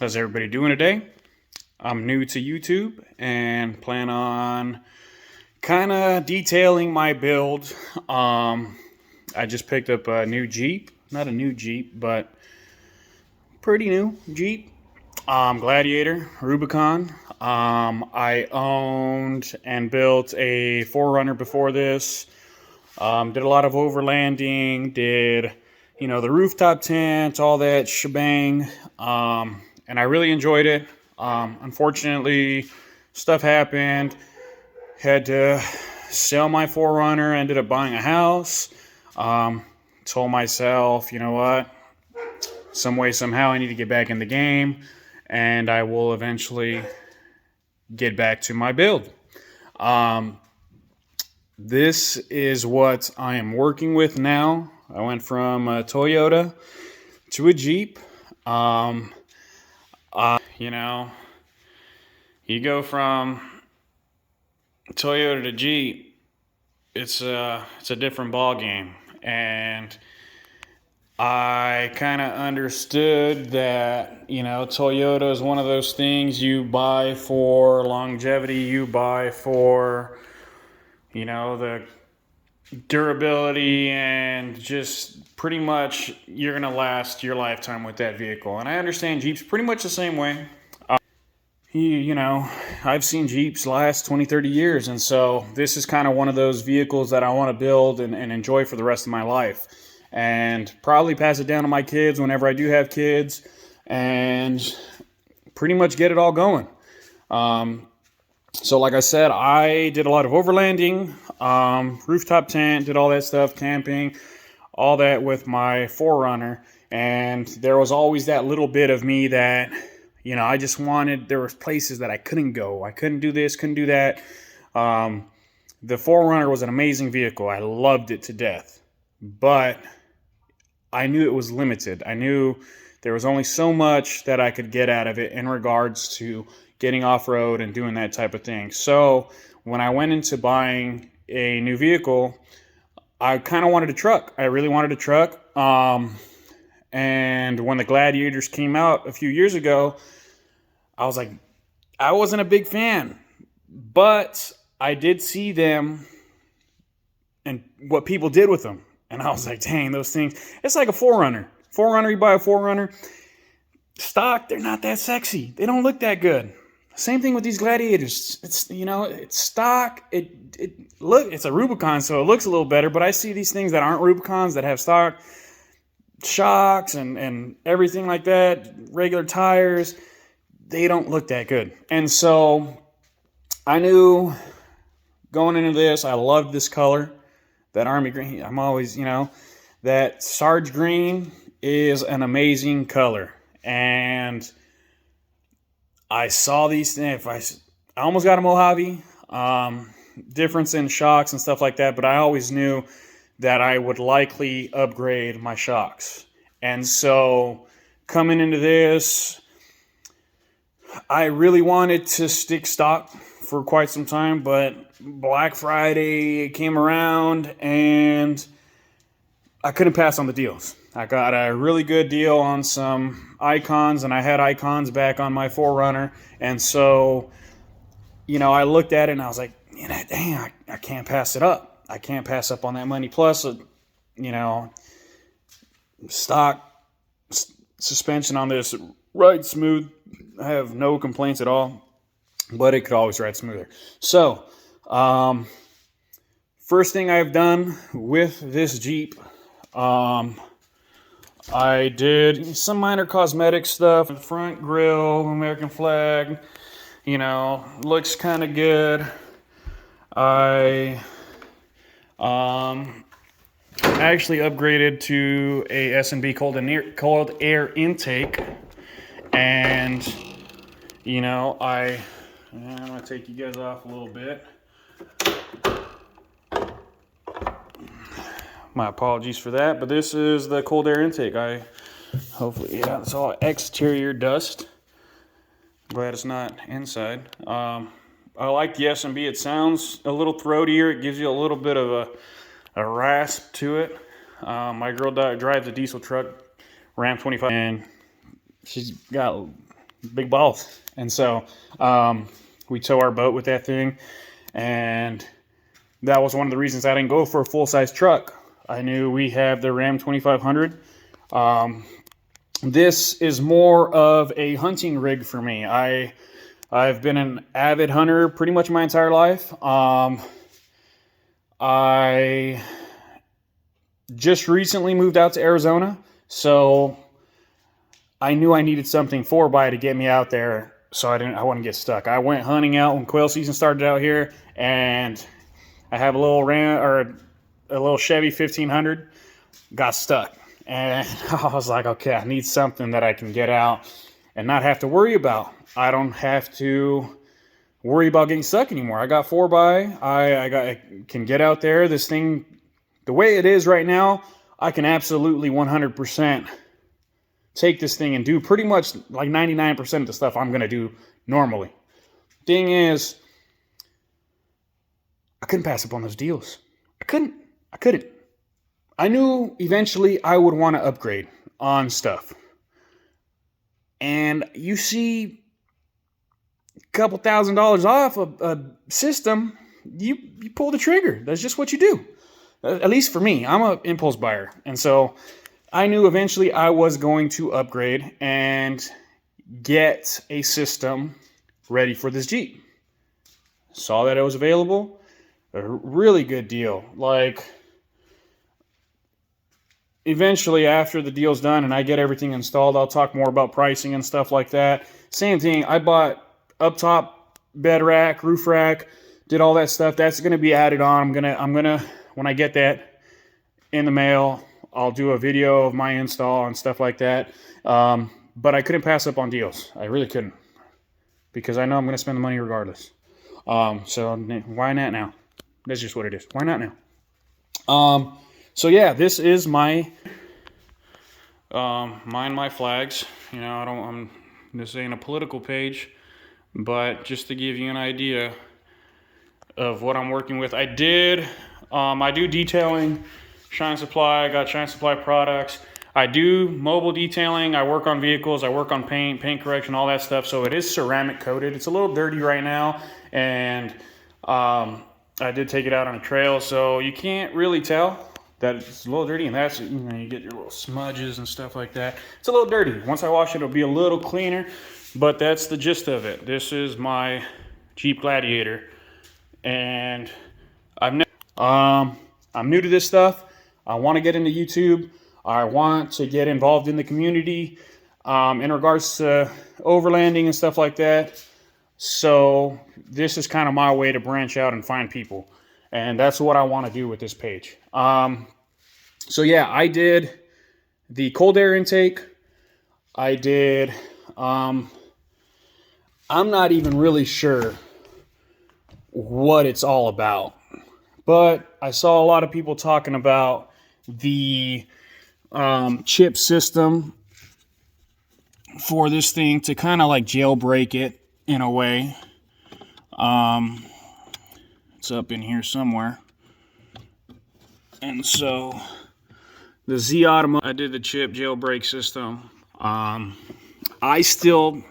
How's everybody doing today? I'm new to YouTube and plan on kind of detailing my build. I just picked up a new Jeep. Not a new Jeep, but pretty new Jeep. Gladiator Rubicon. I owned and built a 4Runner before this. Did a lot of overlanding, did, the rooftop tent, all that shebang. And I really enjoyed it. Unfortunately, stuff happened. Had to sell my 4Runner, ended up buying a house. Told myself, you know what? Some way, somehow, I need to get back in the game, and I will eventually get back to my build. This is what I am working with now. I went from a Toyota to a Jeep. You go from Toyota to Jeep, it's a different ball game, and I kind of understood that, Toyota is one of those things you buy for longevity, you buy for, the durability, and just pretty much you're going to last your lifetime with that vehicle. And I understand Jeep's pretty much the same way. I've seen Jeeps last 20, 30 years, and so this is kind of one of those vehicles that I want to build and enjoy for the rest of my life. And probably pass it down to my kids whenever I do have kids, and pretty much get it all going. So like I said, I did a lot of overlanding, rooftop tent, did all that stuff, camping, all that with my 4Runner. And there was always that little bit of me that, I just wanted, there was places that I couldn't go. I couldn't do this, couldn't do that. The 4Runner was an amazing vehicle. I loved it to death. But I knew it was limited. I knew there was only so much that I could get out of it in regards to getting off-road and doing that type of thing. So when I went into buying a new vehicle, I kind of wanted a truck. I really wanted a truck. And when the Gladiators came out a few years ago, I was like, I wasn't a big fan. But I did see them and what people did with them. And I was like, dang, those things. It's like a 4Runner. 4Runner, you buy a 4Runner. Stock, they're not that sexy. They don't look that good. Same thing with these Gladiators. It's stock. It's a Rubicon, so it looks a little better. But I see these things that aren't Rubicons that have stock shocks and everything like that, regular tires. They don't look that good. And so I knew going into this, I loved this color. That army green, I'm always, that Sarge green is an amazing color. And I saw these things. I almost got a Mojave. Difference in shocks and stuff like that. But I always knew that I would likely upgrade my shocks. And so coming into this, I really wanted to stick stock for quite some time, but Black Friday came around and I couldn't pass on the deals. I got a really good deal on some Icons, and I had Icons back on my 4Runner. And so, I looked at it and I was like, dang, I can't pass it up. I can't pass up on that money. Plus, stock suspension on this ride smooth. I have no complaints at all. But it could always ride smoother. So, first thing I've done with this Jeep, I did some minor cosmetic stuff. The front grille, American flag, looks kind of good. I actually upgraded to a S&B cold air intake, and I'm going to take you guys off a little bit. My apologies for that, but this is the cold air intake. It's all exterior dust. Glad it's not inside. I like the S&B. It sounds a little throatier. It gives you a little bit of a rasp to it. My girl drives a diesel truck, Ram 25, and she's got big balls. And so we tow our boat with that thing, and that was one of the reasons I didn't go for a full-size truck. I knew we have the Ram 2500. This is more of a hunting rig for me. I've been an avid hunter pretty much my entire life. I just recently moved out to Arizona, so I knew I needed something 4x to get me out there, so I wouldn't get stuck. I went hunting out when quail season started out here, and I have a little a little Chevy 1500, got stuck. And I was like, okay, I need something that I can get out and not have to worry about. I don't have to worry about getting stuck anymore. I got 4x. I can get out there. This thing, the way it is right now, I can absolutely 100% take this thing and do pretty much like 99% of the stuff I'm going to do normally. Thing is, I couldn't pass up on those deals. I couldn't. I knew eventually I would want to upgrade on stuff. And you see a couple $1,000s off a system, you pull the trigger. That's just what you do. At least for me, I'm an impulse buyer. And so I knew eventually I was going to upgrade and get a system ready for this Jeep. Saw that it was available. A really good deal. Like, eventually, after the deal's done and I get everything installed, I'll talk more about pricing and stuff like that. Same thing, I bought up top bed rack, roof rack, did all that stuff. That's going to be added on. I'm gonna when I get that in the mail, I'll do a video of my install and stuff like that. But I couldn't pass up on deals. I really couldn't, because I know I'm going to spend the money regardless. So why not now? That's just what it is. Why not now? So yeah, this is my mind my flags. You know, this ain't a political page, but just to give you an idea of what I'm working with. I do detailing, Shine Supply. I got Shine Supply products. I do mobile detailing. I work on vehicles. I work on paint correction, all that stuff. So it is ceramic coated. It's a little dirty right now, and I did take it out on a trail, so you can't really tell that it's a little dirty, and that's, you know, you get your little smudges and stuff like that. It's a little dirty. Once I wash it, it'll be a little cleaner, but that's the gist of it. This is my Jeep Gladiator, and I'm new to this stuff. I want to get into YouTube. I want to get involved in the community in regards to overlanding and stuff like that. So this is kind of my way to branch out and find people. And that's what I want to do with this page. So yeah, I did the cold air intake. I did, I'm not even really sure what it's all about, but I saw a lot of people talking about the chip system for this thing to kind of like jailbreak it in a way. It's up in here somewhere. And so the Z Automotive, I did the chip jailbreak system. I still